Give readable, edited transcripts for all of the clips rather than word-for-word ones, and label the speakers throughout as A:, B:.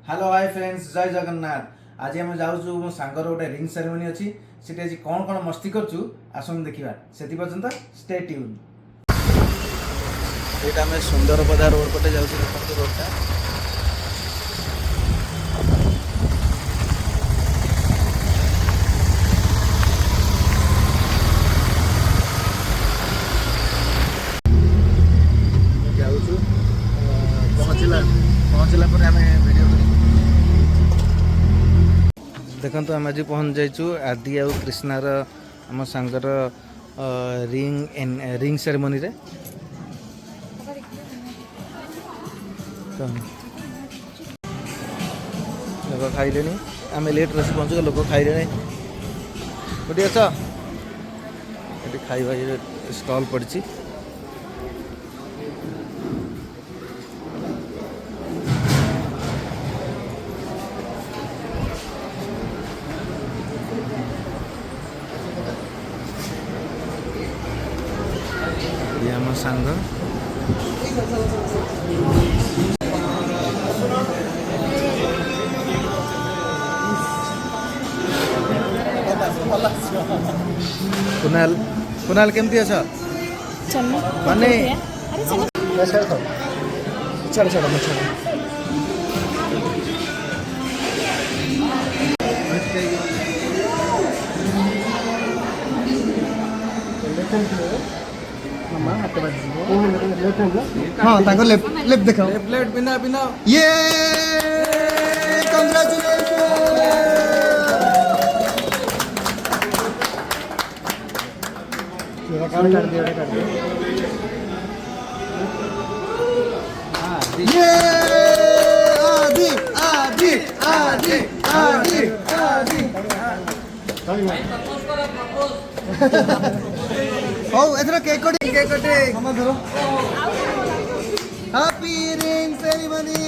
A: Hello hi friends जय जगन्नाथ। आज आम जाऊँ मो सांगर गोटे रिंग सेरेमनी अच्छी से आज कौन कौन मस्ती करचु आसन देखा से पर्यंत स्टे ट्यून। ये आम सुंदरपदा रोड पटे जाऊँ रोडटा पहुँचला पर आम वीडियो देखो आम आज पहुँच जाइचु आदि आउ कृष्णार आम सांगर रिंग सेरेमनी रे तो लोक खाइले आम लेट रही पहुँचू लोक खाइले कोटी अछ ये खाଇବା स्टॉल पड़ी ये आम सांग कुणाल कुणाल केमती अछ माने चल चल हाँ ताको लेफ्ट देखो लेफ्ट बिना बिना ये ये आदि आदि आदि आदि आदि ओ एथरा केक कटे हम धरो हैप्पी रिंग सेरेमनी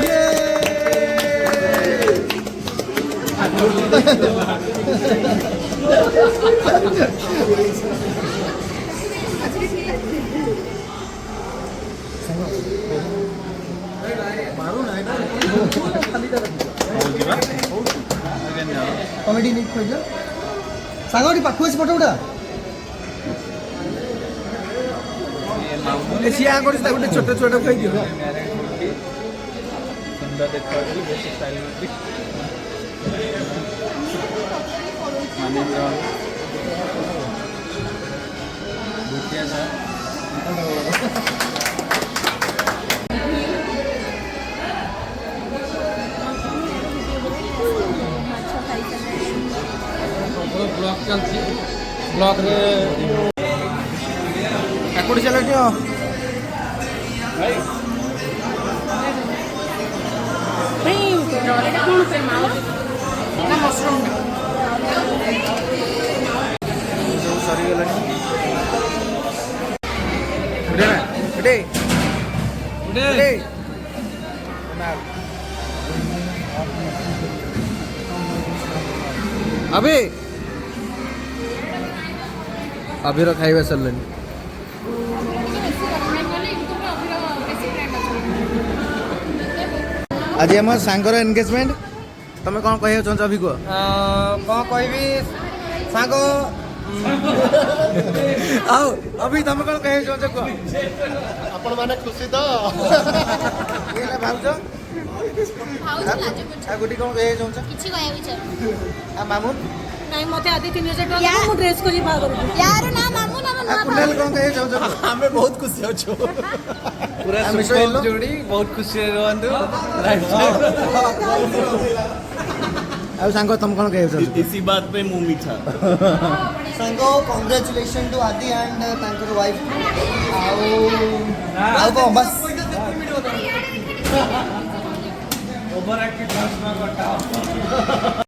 A: ये कॉमेडी नहीं खोज सांगोटी पाखु फोटो उठा सिया गोटे छोट छोट खाई दियो सुंदर देखा बेस्ट स्टाइल माने भूतिया सा ब्लॉक चलती ब्लॉक रे काकुड़ी चला दियो भाई भाई कौन से माल ना मशरूम जो सरी गेलनी उडे उडे उडे अभी अभी खाଇବା ସରିଲାଣି आज आम सांगर एंगेजमेंट तुम कौन कह चाहछ अभी कह
B: कौन कहबी सांग
A: आओ अभी तुम कौन कह चाहछ कह
B: आपण माने खुशी तो
A: ये भाउज गोटी कौन कह चाहछ
C: किछि कहया विचार
A: आ मामू
C: नहीं मते आदि 3000 टका मु ड्रेस को बाग करू यार ना मामू ना
A: आ कुंडल कौन कह चाहछ
B: हमें बहुत खुशी अछो
A: पूरा सुपर जोड़ी
B: बहुत खुशी रहंदु
A: आ सांग तुम कौन कह चाहछ
B: इसी बात पे मुंह मीठा
D: सांगो कांग्रेचुलेशन टू आदि एंड तांकर वाइफ आओ को बस
B: ओवर एक्टिव